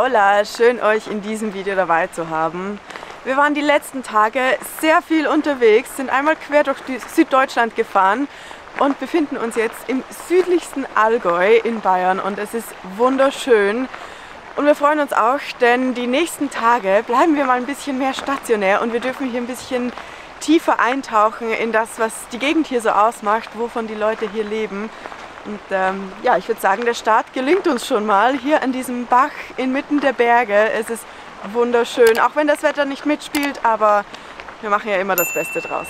Hola, schön euch in diesem Video dabei zu haben. Wir waren die letzten Tage sehr viel unterwegs, sind einmal quer durch Süddeutschland gefahren und befinden uns jetzt im südlichsten Allgäu in Bayern und es ist wunderschön. Und wir freuen uns auch, denn die nächsten Tage bleiben wir mal ein bisschen mehr stationär und wir dürfen hier ein bisschen tiefer eintauchen in das, was die Gegend hier so ausmacht, wovon die Leute hier leben. Und ja, ich würde sagen, der Start gelingt uns schon mal hier an diesem Bach inmitten der Berge. Es ist wunderschön, auch wenn das Wetter nicht mitspielt, aber wir machen ja immer das Beste draus.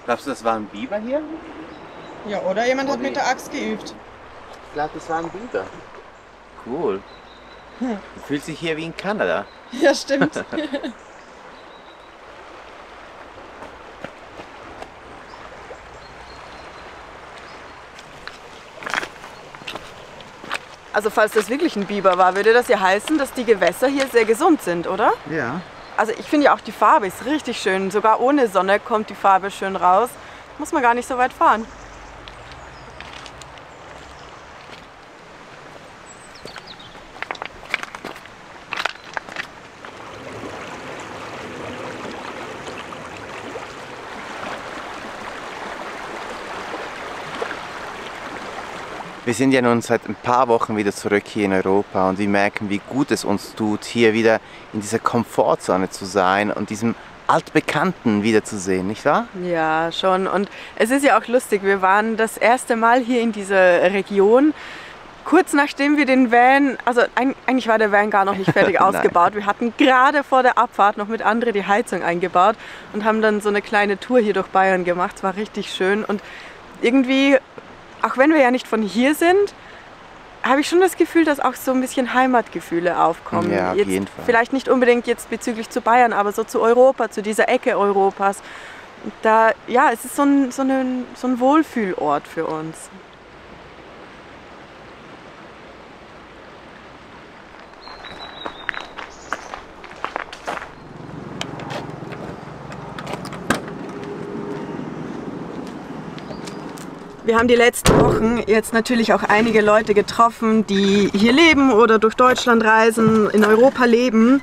Glaubst du, das war ein Biber hier? Ja, oder jemand hat mit der Axt geübt. Ich glaube, das war ein Biber. Cool. Du fühlst dich hier wie in Kanada. Ja, stimmt. Also falls das wirklich ein Biber war, würde das ja heißen, dass die Gewässer hier sehr gesund sind, oder? Ja. Also ich finde ja auch die Farbe ist richtig schön. Sogar ohne Sonne kommt die Farbe schön raus. Muss man gar nicht so weit fahren. Wir sind ja nun seit ein paar Wochen wieder zurück hier in Europa und wir merken, wie gut es uns tut, hier wieder in dieser Komfortzone zu sein und diesem Altbekannten wiederzusehen, nicht wahr? Ja, schon. Und es ist ja auch lustig, wir waren das erste Mal hier in dieser Region, kurz nachdem wir den Van, also eigentlich war der Van gar noch nicht fertig ausgebaut. Wir hatten gerade vor der Abfahrt noch mit André die Heizung eingebaut und haben dann so eine kleine Tour hier durch Bayern gemacht. Es war richtig schön und irgendwie, auch wenn wir ja nicht von hier sind, habe ich schon das Gefühl, dass auch so ein bisschen Heimatgefühle aufkommen. Ja, auf jetzt jeden Fall. Vielleicht nicht unbedingt jetzt bezüglich zu Bayern, aber so zu Europa, zu dieser Ecke Europas. Da, ja, es ist so ein Wohlfühlort für uns. Wir haben die letzten Wochen jetzt natürlich auch einige Leute getroffen, die hier leben oder durch Deutschland reisen, in Europa leben.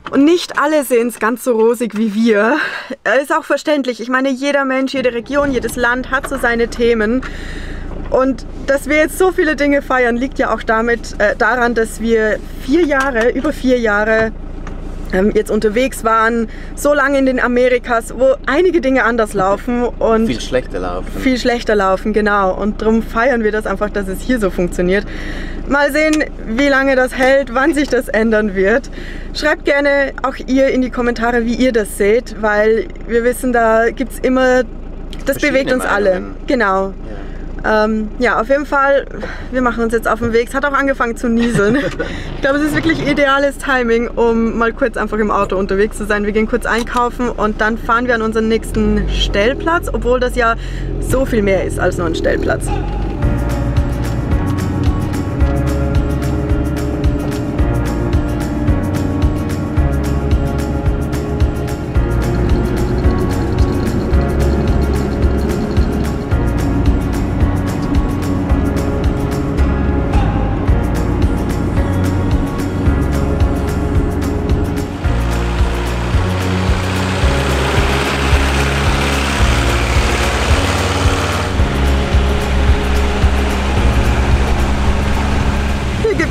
Und nicht alle sehen es ganz so rosig wie wir. Ist auch verständlich. Ich meine, jeder Mensch, jede Region, jedes Land hat so seine Themen. Und dass wir jetzt so viele Dinge feiern, liegt ja auch daran, dass wir über 4 Jahre jetzt unterwegs waren, so lange in den Amerikas, wo einige Dinge anders laufen und viel schlechter laufen. Viel schlechter laufen, genau. Und darum feiern wir das einfach, dass es hier so funktioniert. Mal sehen, wie lange das hält, wann sich das ändern wird. Schreibt gerne auch ihr in die Kommentare, wie ihr das seht, weil wir wissen, da gibt es immer, das bewegt uns alle. Genau. Ja. Ja, auf jeden Fall, wir machen uns jetzt auf den Weg. Es hat auch angefangen zu nieseln. Ich glaube, es ist wirklich ideales Timing, um mal kurz einfach im Auto unterwegs zu sein. Wir gehen kurz einkaufen und dann fahren wir an unseren nächsten Stellplatz, obwohl das ja so viel mehr ist als nur ein Stellplatz.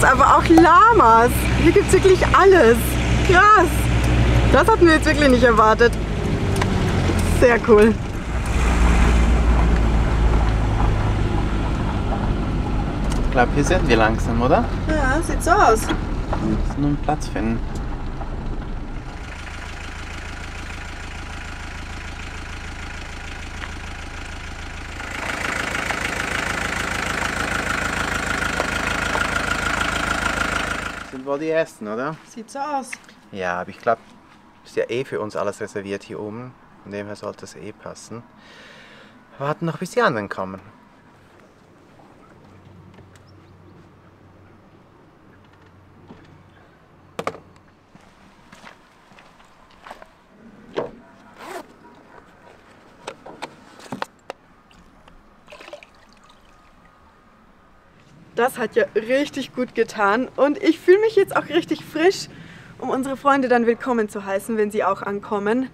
Aber auch Lamas. Hier gibt es wirklich alles. Krass. Das hatten wir jetzt wirklich nicht erwartet. Sehr cool. Ich glaube, hier sind wir langsam, oder? Ja, sieht so aus. Wir müssen nur einen Platz finden. Sind wohl die ersten, oder? Sieht so aus. Ja, aber ich glaube, ist ja eh für uns alles reserviert hier oben. Von dem her sollte es eh passen. warten noch, bis die anderen kommen. Das hat ja richtig gut getan und ich fühle mich jetzt auch richtig frisch, um unsere Freunde dann willkommen zu heißen, wenn sie auch ankommen.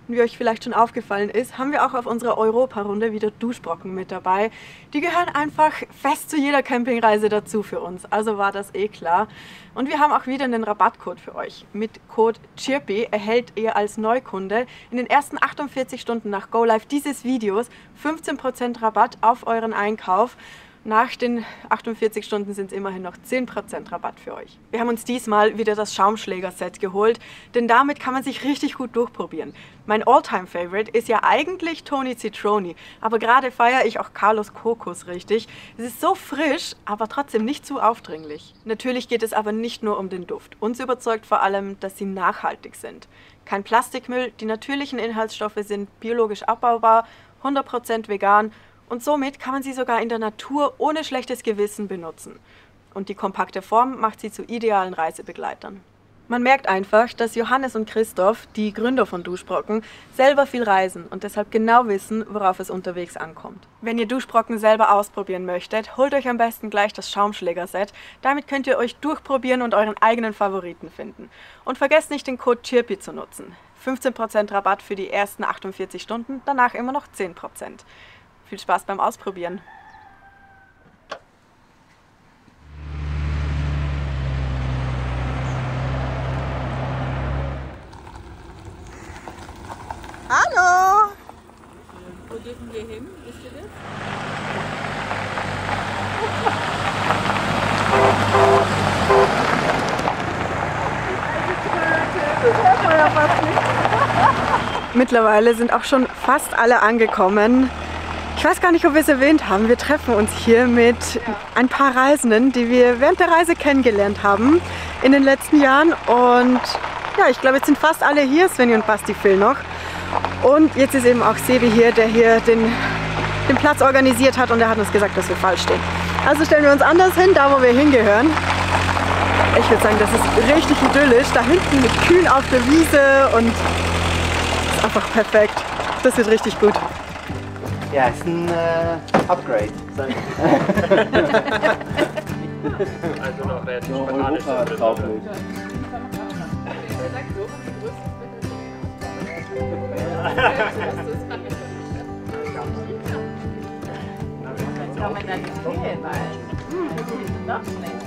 Und wie euch vielleicht schon aufgefallen ist, haben wir auch auf unserer Europa-Runde wieder Duschbrocken mit dabei. Die gehören einfach fest zu jeder Campingreise dazu für uns, also war das eh klar. Und wir haben auch wieder einen Rabattcode für euch. Mit Code CHIRPY erhält ihr als Neukunde in den ersten 48 Stunden nach Go Live dieses Videos 15% Rabatt auf euren Einkauf. Nach den 48 Stunden sind es immerhin noch 10% Rabatt für euch. Wir haben uns diesmal wieder das Schaumschläger-Set geholt, denn damit kann man sich richtig gut durchprobieren. Mein All-Time-Favorite ist ja eigentlich Tony Citroni, aber gerade feiere ich auch Carlos Kokos richtig. Es ist so frisch, aber trotzdem nicht zu aufdringlich. Natürlich geht es aber nicht nur um den Duft. Uns überzeugt vor allem, dass sie nachhaltig sind. Kein Plastikmüll, die natürlichen Inhaltsstoffe sind biologisch abbaubar, 100% vegan. Und somit kann man sie sogar in der Natur ohne schlechtes Gewissen benutzen. Und die kompakte Form macht sie zu idealen Reisebegleitern. Man merkt einfach, dass Johannes und Christoph, die Gründer von Duschbrocken, selber viel reisen und deshalb genau wissen, worauf es unterwegs ankommt. Wenn ihr Duschbrocken selber ausprobieren möchtet, holt euch am besten gleich das Schaumschläger-Set. Damit könnt ihr euch durchprobieren und euren eigenen Favoriten finden. Und vergesst nicht, den Code CHIRPY zu nutzen. 15% Rabatt für die ersten 48 Stunden, danach immer noch 10%. Viel Spaß beim Ausprobieren! Hallo! Wo geht denn wir hin? Wisst ihr das? Mittlerweile sind auch schon fast alle angekommen. Ich weiß gar nicht, ob wir es erwähnt haben. Wir treffen uns hier mit ein paar Reisenden, die wir während der Reise kennengelernt haben in den letzten Jahren. Und ja, ich glaube, jetzt sind fast alle hier. Svenny und Basti fehlen noch. Und jetzt ist eben auch Sebi hier, der hier den Platz organisiert hat und er hat uns gesagt, dass wir falsch stehen. Also stellen wir uns anders hin, da wo wir hingehören. Ich würde sagen, das ist richtig idyllisch. Da hinten mit Kühen auf der Wiese und ist einfach perfekt. Das wird richtig gut. Ja, ist ein Upgrade. Also noch relativ spontan ist das drauflegt. Kann man da nicht fehlen, weil das ist doch schlecht.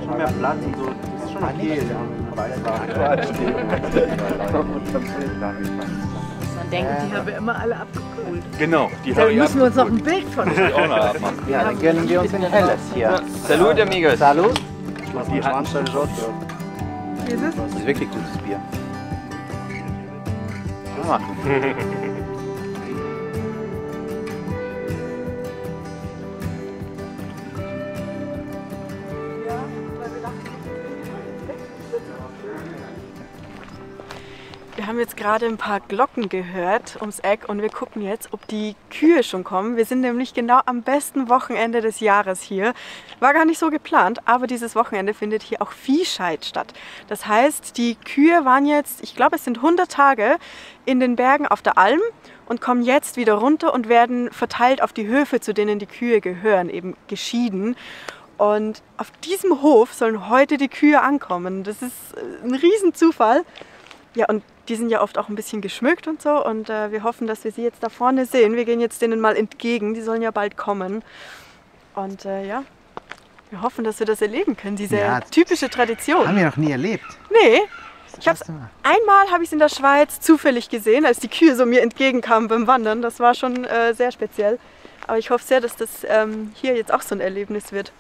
Schon mehr Platz und so, das ist schon okay. Man denkt, die haben wir immer alle abgekühlt. Genau, die Da habe ich müssen wir uns noch ein Bild von auch noch abmachen. Ja, dann gönnen wir uns ein helles hier. Salut, amigos! Salut! Die Handstelle schaut Das ist wirklich gutes Bier. Ah. Wir haben jetzt gerade ein paar Glocken gehört ums Eck und wir gucken jetzt, ob die Kühe schon kommen. Wir sind nämlich genau am besten Wochenende des Jahres hier. War gar nicht so geplant, aber dieses Wochenende findet hier auch Viehscheid statt. Das heißt, die Kühe waren jetzt, ich glaube es sind 100 Tage in den Bergen auf der Alm und kommen jetzt wieder runter und werden verteilt auf die Höfe, zu denen die Kühe gehören, eben geschieden. Und auf diesem Hof sollen heute die Kühe ankommen. Das ist ein Riesenzufall. Ja, und die sind ja oft auch ein bisschen geschmückt und so und wir hoffen, dass wir sie jetzt da vorne sehen. Wir gehen jetzt denen mal entgegen, die sollen ja bald kommen. Und ja, wir hoffen, dass wir das erleben können, diese typische Tradition. Haben wir noch nie erlebt. Nee, einmal habe ich es in der Schweiz zufällig gesehen, als die Kühe so mir entgegenkamen beim Wandern. Das war schon sehr speziell. Aber ich hoffe sehr, dass das hier jetzt auch so ein Erlebnis wird.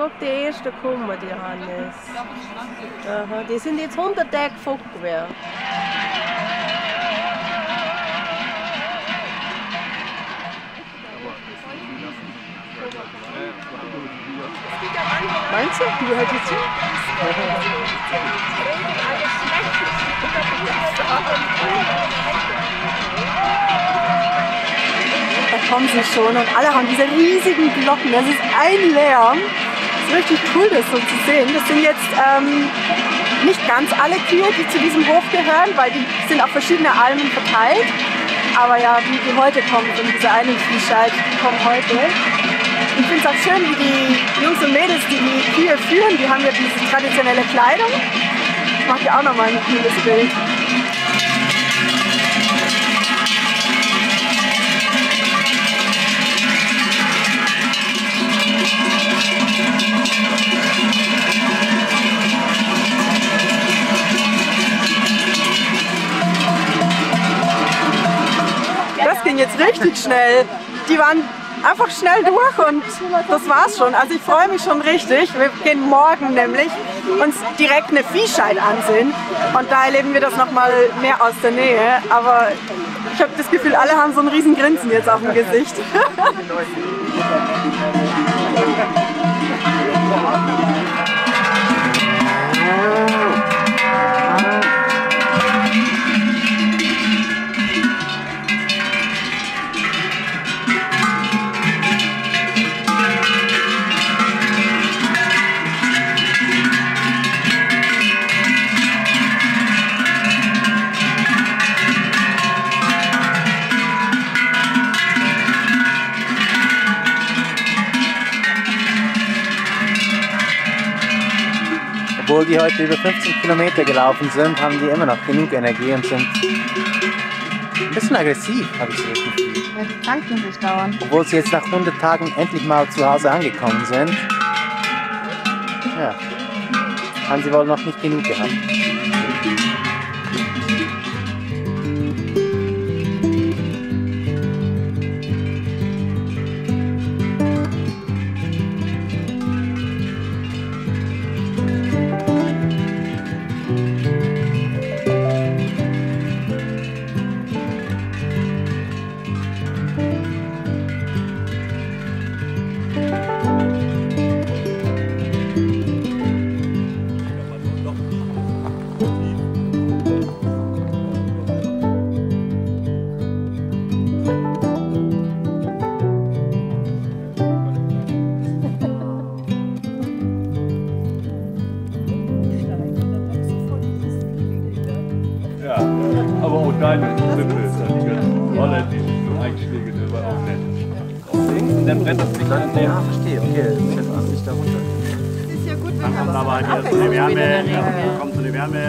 Guck, die ersten kommen, die Hannes. Aha, die sind jetzt 100 Tage fort gewesen. Meinst du? Du hört jetzt zu? Da kommen sie schon und alle haben diese riesigen Glocken. Das ist ein Lärm. Das ist richtig cool, das so zu sehen. Das sind jetzt nicht ganz alle Kühe, die zu diesem Hof gehören, weil die sind auf verschiedene Almen verteilt. Aber ja, die heute kommen von dieser einen Viehscheid, die kommen heute. Ich finde es auch schön, wie die Jungs und Mädels, die die Kühe führen, die haben ja diese traditionelle Kleidung. Das macht ja auch nochmal ein cooles Bild. Das ging jetzt richtig schnell. Die waren einfach schnell durch und das war's schon. Also ich freue mich schon richtig. Wir gehen morgen nämlich uns direkt eine Viehscheid ansehen und da erleben wir das nochmal mehr aus der Nähe. Aber ich habe das Gefühl, alle haben so ein riesen Grinsen jetzt auf dem Gesicht. Obwohl die heute über 15 Kilometer gelaufen sind, haben die immer noch genug Energie und sind ein bisschen aggressiv, habe ich so das Gefühl. Ja, die tanken sich dauernd. Obwohl sie jetzt nach 100 Tagen endlich mal zu Hause angekommen sind. Ja, haben sie wohl noch nicht genug gehabt. Aber auch deine Lippe ist ja die ganzen Rolle, die Einschläge, die war auch nett. Und dann brennt das nicht an. Ja, verstehe, okay, das ist jetzt alles nicht darunter. Das ist ja gut, wenn Dann man aber hier so die Wärme, dann kommt so die Wärme,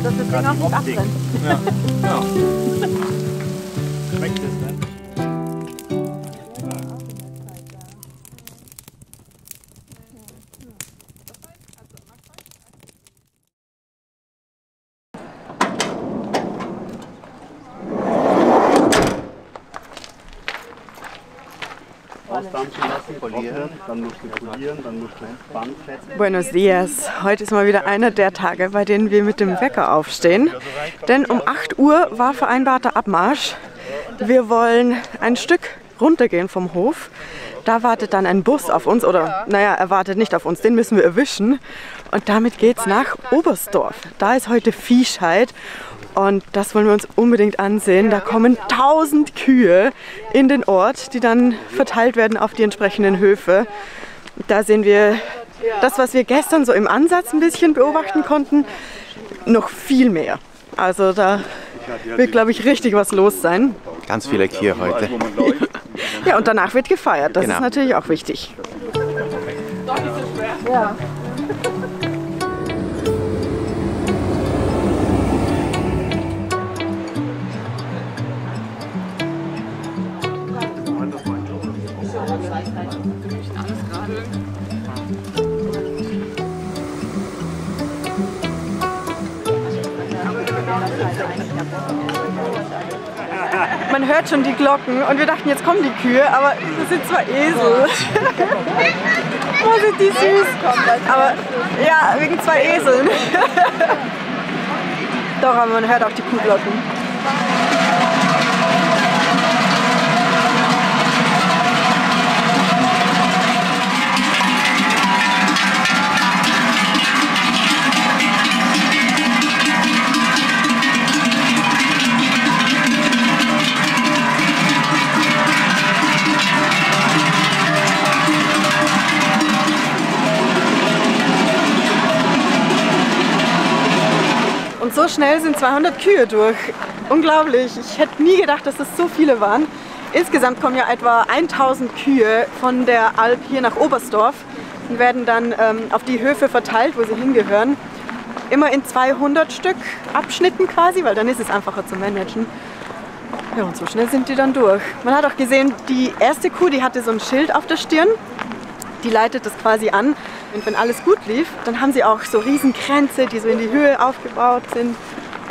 dass das Ding auch nicht abbrennt. Ja, ja. Schmeckt es denn? Ausdampfen lassen, polieren, dann musst du polieren, dann musst du ins Band setzen. Buenos dias. Heute ist mal wieder einer der Tage, bei denen wir mit dem Wecker aufstehen. Denn um 8 Uhr war vereinbarter Abmarsch. Wir wollen ein Stück runtergehen vom Hof. Da wartet dann ein Bus auf uns, oder naja, er wartet nicht auf uns, den müssen wir erwischen. Und damit geht's nach Oberstdorf. Da ist heute Viehscheid. Und das wollen wir uns unbedingt ansehen. Da kommen 1000 Kühe in den Ort, die dann verteilt werden auf die entsprechenden Höfe. Da sehen wir das, was wir gestern so im Ansatz ein bisschen beobachten konnten, noch viel mehr. Also da wird, glaube ich, richtig was los sein. Ganz viele Kühe heute. Ja, und danach wird gefeiert. Das Genau. ist natürlich auch wichtig. Ja. Man hört schon die Glocken und wir dachten, jetzt kommen die Kühe, aber das sind zwar Esel. Oh, sind die süß. Aber ja, wegen 2 Eseln. Doch, aber man hört auch die Kuhglocken. So schnell sind 200 Kühe durch. Unglaublich. Ich hätte nie gedacht, dass das so viele waren. Insgesamt kommen ja etwa 1000 Kühe von der Alp hier nach Oberstdorf und werden dann auf die Höfe verteilt, wo sie hingehören. Immer in 200 Stück Abschnitten quasi, weil dann ist es einfacher zu managen. Ja, und so schnell sind die dann durch. Man hat auch gesehen, die erste Kuh, die hatte so ein Schild auf der Stirn. Die leitet das quasi an. Und wenn alles gut lief, dann haben sie auch so riesen Kränze, die so in die Höhe aufgebaut sind.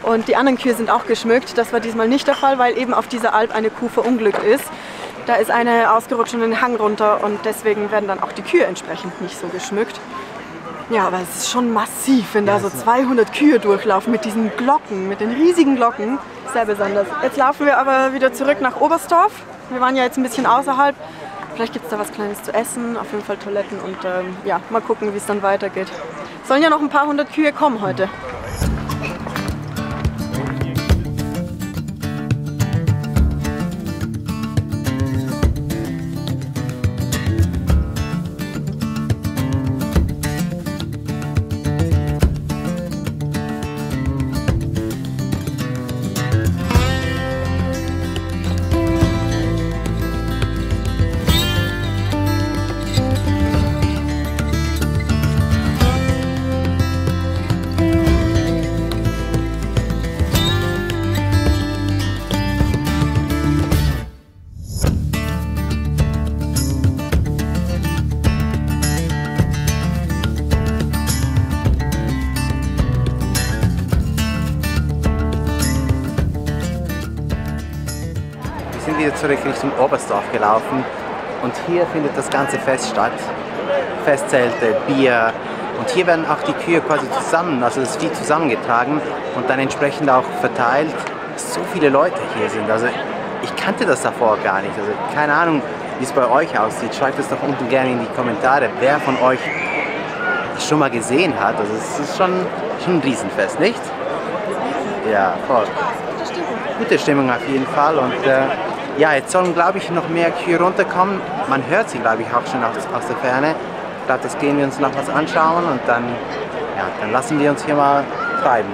Und die anderen Kühe sind auch geschmückt. Das war diesmal nicht der Fall, weil eben auf dieser Alp eine Kuh verunglückt ist. Da ist eine ausgerutscht und den Hang runter und deswegen werden dann auch die Kühe entsprechend nicht so geschmückt. Ja, aber es ist schon massiv, wenn da so 200 Kühe durchlaufen mit diesen Glocken, mit den riesigen Glocken. Sehr besonders. Jetzt laufen wir aber wieder zurück nach Oberstdorf. Wir waren ja jetzt ein bisschen außerhalb. Vielleicht gibt es da was Kleines zu essen, auf jeden Fall Toiletten und ja, mal gucken, wie es dann weitergeht. Sollen ja noch ein paar hundert Kühe kommen heute. Wir sind wieder zurück Richtung Oberstdorf gelaufen und hier findet das ganze Fest statt. Festzelte, Bier und hier werden auch die Kühe quasi zusammen, also das Vieh zusammengetragen und dann entsprechend auch verteilt. So viele Leute hier sind, also ich kannte das davor gar nicht, also keine Ahnung, wie es bei euch aussieht. Schreibt es doch unten gerne in die Kommentare, wer von euch das schon mal gesehen hat. Also es ist schon ein Riesenfest, nicht? Ja, voll. Gute Stimmung auf jeden Fall und ja, jetzt sollen, glaube ich, noch mehr Kühe runterkommen. Man hört sie, glaube ich, auch schon aus der Ferne. Ich glaube, das gehen wir uns noch was anschauen und dann, ja, dann lassen wir uns hier mal treiben.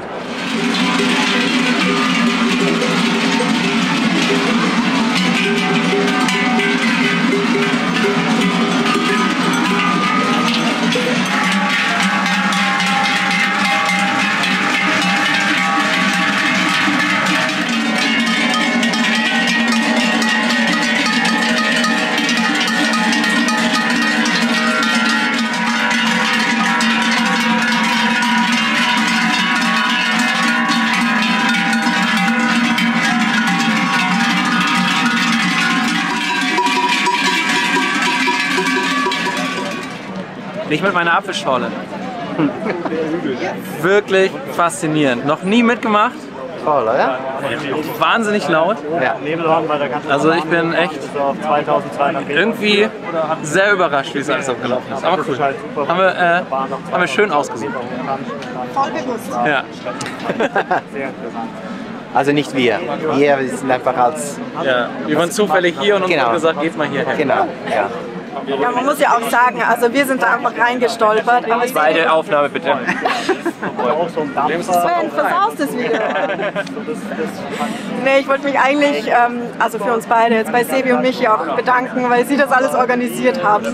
Nicht mit meiner Apfelschorle. Wirklich faszinierend. Noch nie mitgemacht. Toll, oder? Wahnsinnig laut. Ja. Also ich bin echt irgendwie sehr überrascht, wie es alles abgelaufen ist. Aber cool. Haben wir schön ausgesucht. Voll bewusst. Ja. Also nicht wir. Wir sind einfach als... Ja. Wir waren zufällig hier und uns Genau. haben gesagt, geht mal hierher. Genau, ja. Ja, man muss ja auch sagen, also wir sind da einfach reingestolpert. Aber Zweite Aufnahme bitte. Sven, versaust es wieder. Nee, ich wollte mich eigentlich, also für uns beide, jetzt bei Sebi und Michi auch bedanken, weil sie das alles organisiert haben.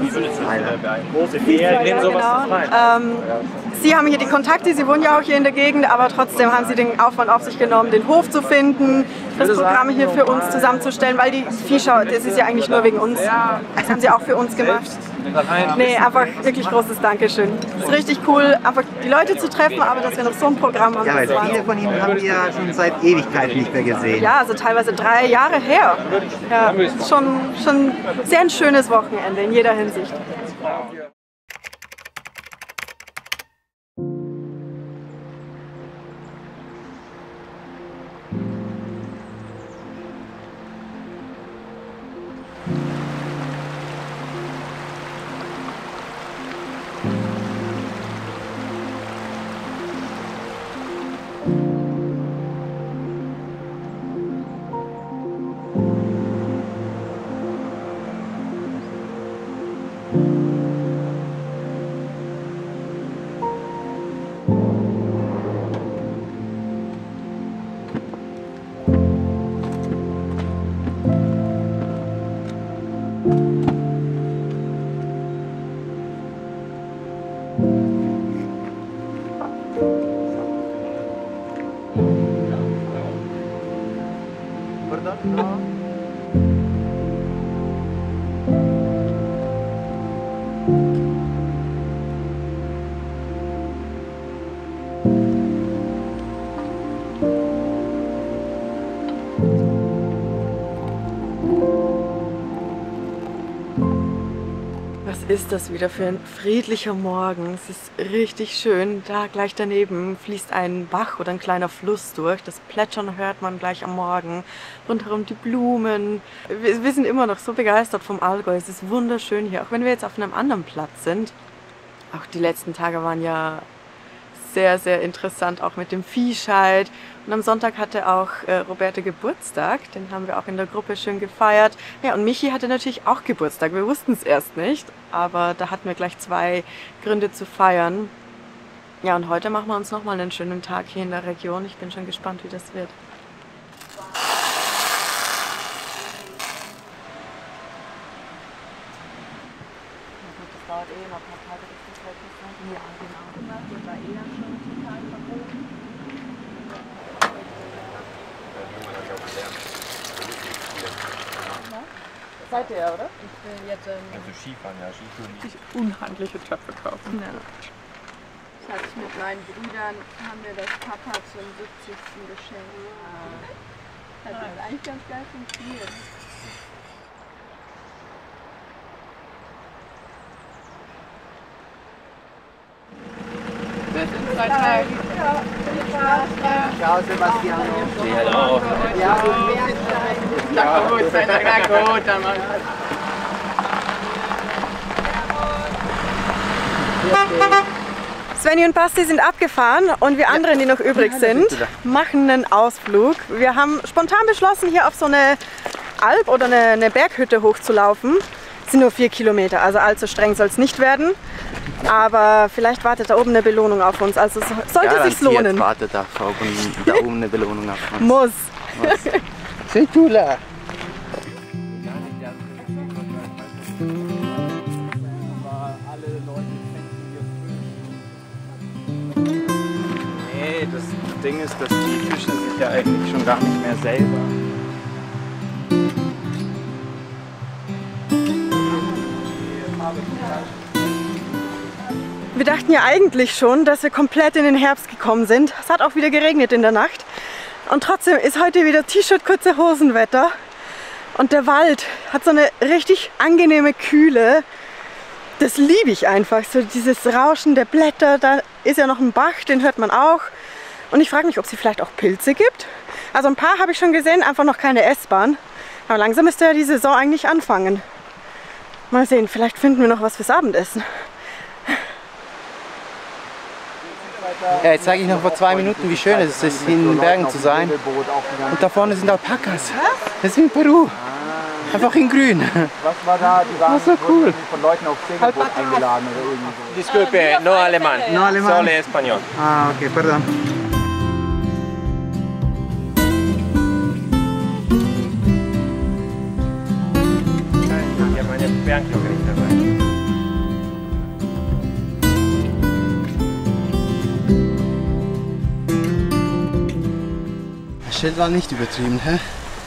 Nehmen sowas rein. Sie haben hier die Kontakte, Sie wohnen ja auch hier in der Gegend, aber trotzdem haben Sie den Aufwand auf sich genommen, den Hof zu finden, das Programm hier für uns zusammenzustellen, weil die Viehschau, das ist ja eigentlich nur wegen uns. Das haben Sie auch für uns gemacht. Nee, einfach wirklich großes Dankeschön. Es ist richtig cool, einfach die Leute zu treffen, aber dass wir noch so ein Programm haben. Ja, weil viele von ihnen haben wir ja schon seit Ewigkeiten nicht mehr gesehen. Ja, also teilweise 3 Jahre her. Ja, schon sehr ein schönes Wochenende in jeder Hinsicht. Was ist das wieder für ein friedlicher Morgen? Es ist richtig schön. Da gleich daneben fließt ein Bach oder ein kleiner Fluss durch. Das Plätschern hört man gleich am Morgen. Rundherum die Blumen. Wir sind immer noch so begeistert vom Allgäu. Es ist wunderschön hier, auch wenn wir jetzt auf einem anderen Platz sind. Auch die letzten Tage waren ja sehr, sehr interessant, auch mit dem Viehscheid. Und am Sonntag hatte auch Roberta Geburtstag, den haben wir auch in der Gruppe schön gefeiert. Ja, und Michi hatte natürlich auch Geburtstag, wir wussten es erst nicht, aber da hatten wir gleich 2 Gründe zu feiern. Ja, und heute machen wir uns nochmal einen schönen Tag hier in der Region. Ich bin schon gespannt, wie das wird. Das dauert eh noch ein paar Tage, bis das fertig ist. Ja, genau. Das war eher schon total verboten. Seid ihr, oder? Ich will jetzt Also Skifahren, ja, Skitouren. Unhandliche Töpfe kaufen. Ja. Das hatte ich mit meinen Brüdern, haben wir das Papa zum 70. geschenkt. Das hat eigentlich ganz geil funktioniert. Ciao Sebastiano. Genau. Na gut, dann mal. Svenny und Basti sind abgefahren und wir anderen, die noch übrig sind, machen einen Ausflug. Wir haben spontan beschlossen, hier auf so eine Alp oder eine Berghütte hochzulaufen. Es sind nur 4 Kilometer, also allzu streng soll es nicht werden. Aber vielleicht wartet da oben eine Belohnung auf uns, also es sollte sich lohnen. Wartet da oben eine Belohnung auf uns. Muss. Setula. Nee, das Ding ist, dass die Fische sich ja eigentlich schon gar nicht mehr selber. Wir dachten ja eigentlich schon, dass wir komplett in den Herbst gekommen sind. Es hat auch wieder geregnet in der Nacht. Und trotzdem ist heute wieder T-Shirt, kurze Hosenwetter. Und der Wald hat so eine richtig angenehme Kühle. Das liebe ich einfach. So dieses Rauschen der Blätter. Da ist ja noch ein Bach, den hört man auch. Und ich frage mich, ob es hier vielleicht auch Pilze gibt. Also ein paar habe ich schon gesehen, einfach noch keine essbaren. Aber langsam müsste ja die Saison eigentlich anfangen. Mal sehen, vielleicht finden wir noch was fürs Abendessen. Ja, jetzt zeige ich noch vor 2 Minuten, wie schön es ist, in den Bergen zu sein. Und da vorne sind Alpakas. Das ist in Peru. Einfach in grün. Was war da? Die waren so cool. Von Leuten auf Segelboot eingeladen oder irgendwie so. Disculpe, no alemán, No alemán. solo español. Ah, okay, pardon. Ich habe meine Bärenglocke nicht dabei. Das Schild war nicht übertrieben, hä?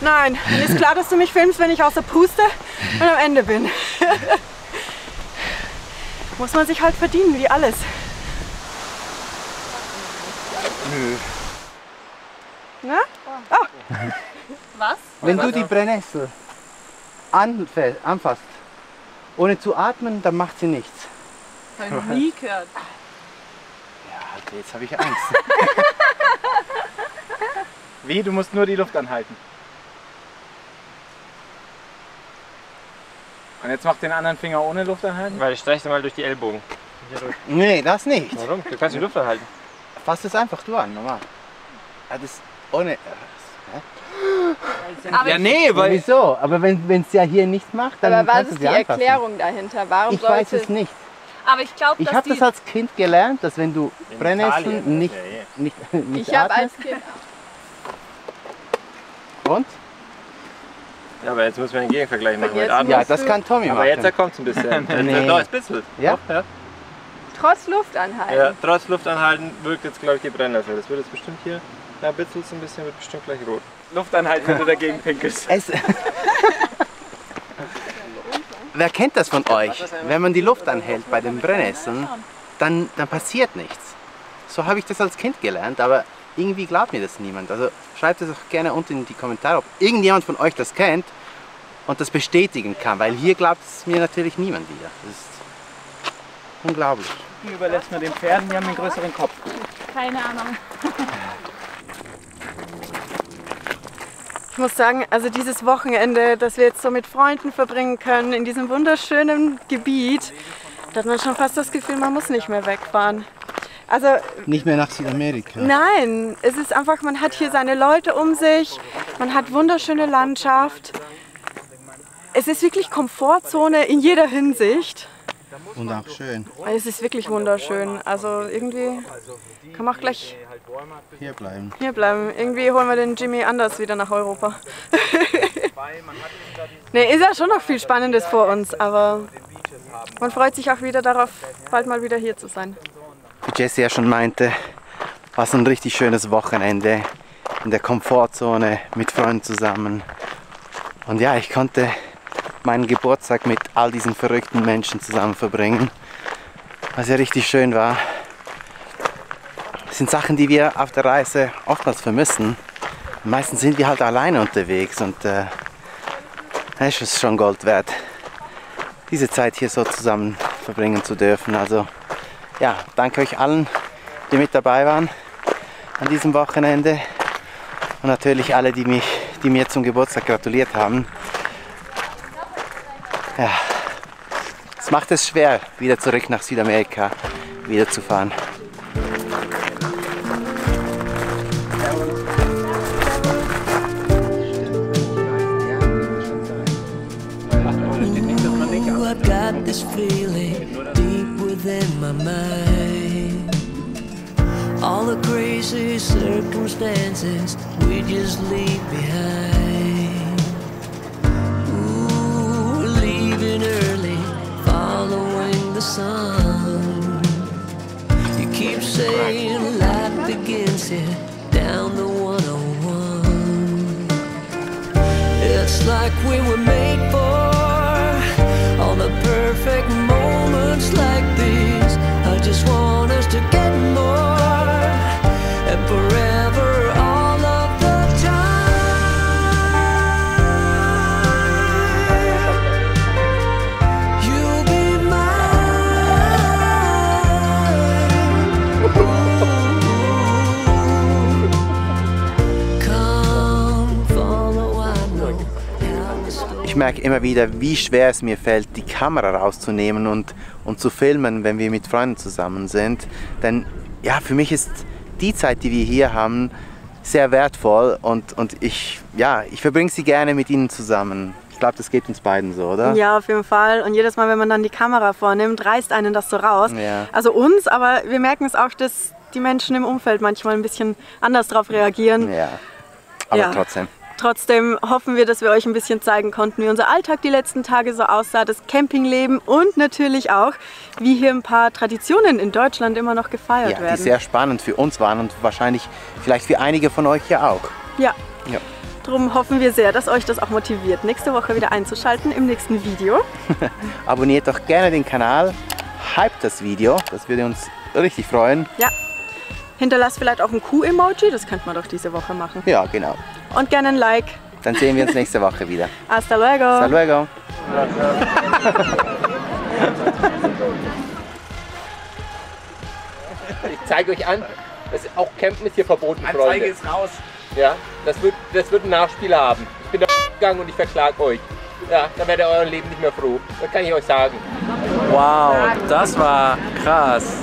Nein, mir ist klar, dass du mich filmst, wenn ich außer Puste und am Ende bin. Muss man sich halt verdienen, wie alles. Nö. Na? Oh. Was? Wenn du die Brennnessel anfasst, ohne zu atmen, dann macht sie nichts. Das habe ich noch nie gehört. Ja, jetzt habe ich Angst. Wie? Du musst nur die Luft anhalten. Und jetzt mach den anderen Finger ohne Luft anhalten. Weil ich streiche mal durch die Ellbogen. Nee, das nicht. Warum? Du kannst die Luft anhalten. Fass es einfach du an, normal. Ja, das ohne. Aber Ja, nee, weil... Wieso? Aber wenn es ja hier nicht macht, dann Aber was kannst du ist sie die anfassen. Erklärung dahinter? Warum Ich weiß sollte... es nicht. Aber ich glaube, Ich dass habe die... das als Kind gelernt, dass wenn du In Brennnesseln Italien, nicht, ja. nicht Ich habe atmest. als Kind... Und? Ja, aber jetzt müssen wir einen Gegenvergleich machen mit jetzt Atmen. Ja, das kann Tommy Aber machen. jetzt kommt es ein bisschen. Nee. Da ist bisschen. Ja? Doch, ja. Trotz Luft anhalten. Ja, trotz Luft anhalten wirkt jetzt, glaube ich, die Brennnessel. Das wird jetzt bestimmt hier, da bitzelt es ein bisschen, wird bestimmt gleich rot. Luft anhalten, wenn du dagegen pinkelst. Wer kennt das von euch? Wenn man die Luft anhält bei den Brennnesseln, dann passiert nichts. So habe ich das als Kind gelernt, aber irgendwie glaubt mir das niemand. Also schreibt es auch gerne unten in die Kommentare, ob irgendjemand von euch das kennt und das bestätigen kann, weil hier glaubt es mir natürlich niemand wieder. Das ist unglaublich. Die überlässt man den Pferden, die haben einen größeren Kopf. Keine Ahnung. Ich muss sagen, also dieses Wochenende, das wir jetzt so mit Freunden verbringen können, in diesem wunderschönen Gebiet, da hat man schon fast das Gefühl, man muss nicht mehr wegfahren. Also, Nicht mehr nach Südamerika. nein, es ist einfach, man hat hier seine Leute um sich, man hat wunderschöne Landschaft. Es ist wirklich Komfortzone in jeder Hinsicht. Und auch schön. Es ist wirklich wunderschön. Also irgendwie kann man auch gleich Hier bleiben. hier bleiben. Irgendwie holen wir den Jimmy anders wieder nach Europa. Nee, ist ja schon noch viel Spannendes vor uns, aber man freut sich auch wieder darauf, bald mal wieder hier zu sein. Wie Jessie ja schon meinte, war es ein richtig schönes Wochenende in der Komfortzone mit Freunden zusammen. Und ja, ich konnte meinen Geburtstag mit all diesen verrückten Menschen zusammen verbringen, was ja richtig schön war. Das sind Sachen, die wir auf der Reise oftmals vermissen. Meistens sind wir halt alleine unterwegs und das ist schon Gold wert, diese Zeit hier so zusammen verbringen zu dürfen. Also ja, danke euch allen, die mit dabei waren an diesem Wochenende und natürlich alle, die mir zum Geburtstag gratuliert haben. Ja, es macht es schwer, wieder zurück nach Südamerika wieder zu fahren. I've got this feeling deep within my mind. All the crazy circumstances we just leave behind. Ooh, leaving early, following the sun. You keep saying life begins here, down the 101. It's like we were made for all the perfect moments like these. I just want us to get more and forever all of the time. You'll be mine. Come follow, I know how the story. Ich merke immer wieder, wie schwer es mir fällt, die Kamera rauszunehmen und zu filmen, wenn wir mit Freunden zusammen sind. Denn ja, für mich ist die Zeit, die wir hier haben, sehr wertvoll und ich verbringe sie gerne mit ihnen zusammen. Ich glaube, das geht uns beiden so, oder? Ja, auf jeden Fall. Und jedes Mal, wenn man dann die Kamera vornimmt, reißt einen das so raus. Ja. Also uns, aber wir merken es auch, dass die Menschen im Umfeld manchmal ein bisschen anders darauf reagieren. Ja, aber Ja. trotzdem. Trotzdem hoffen wir, dass wir euch ein bisschen zeigen konnten, wie unser Alltag die letzten Tage so aussah, das Campingleben und natürlich auch, wie hier ein paar Traditionen in Deutschland immer noch gefeiert Ja, werden. die sehr spannend für uns waren und wahrscheinlich vielleicht für einige von euch ja auch. Ja. Ja. Darum hoffen wir sehr, dass euch das auch motiviert, nächste Woche wieder einzuschalten im nächsten Video. Abonniert doch gerne den Kanal, hypt das Video, das würde uns richtig freuen. Ja. Hinterlasst vielleicht auch ein Kuh-Emoji, das könnte man doch diese Woche machen. Ja, genau. Und gerne ein Like. Dann sehen wir uns nächste Woche wieder. Hasta luego. Hasta luego. Ich zeige euch an, dass auch Campen ist hier verboten, Freunde. Anzeige ist raus. Ja, das wird einen Nachspiel haben. Ich bin da gegangen und ich verklage euch. Ja, dann werdet ihr euer Leben nicht mehr froh. Das kann ich euch sagen. Wow, das war krass.